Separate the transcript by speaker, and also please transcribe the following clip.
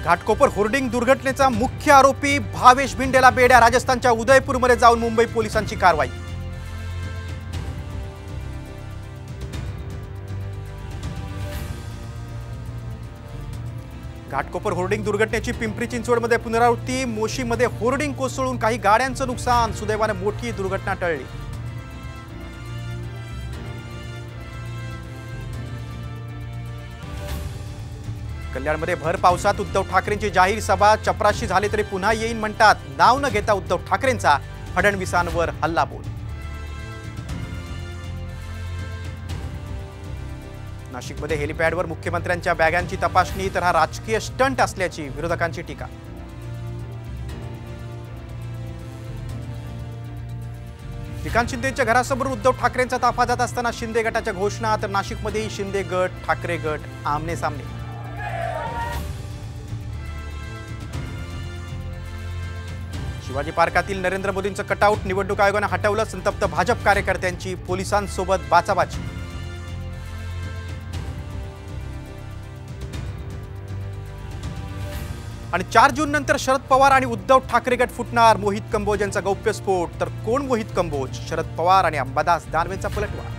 Speaker 1: Ghatkopar hoarding दुर्घटनेचा मुख्य आरोपी भावेश भिंडेला बेड्या. राजस्थानच्या उदयपूरमध्ये जाऊन मुंबई पोलिसांची कारवाई. घाटकोपर होर्डिंग दुर्घटनेची पिंपरी चिंचवडमध्ये पुनरावृत्ती. मोशीमध्ये होर्डिंग कोसळून काही गाड्यांचं नुकसान. सुदैवाने मोठी दुर्घटना टळली. कल्याणमध्ये भर पावसात उद्धव ठाकरेंची जाहीर सभा. चपराशी झाले तरी पुन्हा येईन म्हणतात. नाव न घेता उद्धव ठाकरेंचा फडणवीसांवर हल्लाबोल. नाशिकमध्ये हेलिपॅडवर मुख्यमंत्र्यांच्या बॅगांची तपासणी तर हा राजकीय स्टंट असल्याची विरोधकांची टीका. श्रीकांत शिंदेच्या घरासमोर उद्धव ठाकरेंचा ताफा जात असताना शिंदे गटाच्या घोषणा. तर नाशिकमध्येही शिंदे गट ठाकरे गट आमने सामने. शिवाजी पार्कातील नरेंद्र मोदींचं कटआउट निवडणूक आयोगाने हटवलं. संतप्त भाजप कार्यकर्त्यांची पोलिसांसोबत बाचाबाची. आणि 4 जून नंतर शरद पवार आणि उद्धव ठाकरे गट फुटणार. मोहित कंबोज यांचा गौप्यस्फोट. तर कोण मोहित कंबोज? शरद पवार आणि अंबादास दानवेंचा पलटवार.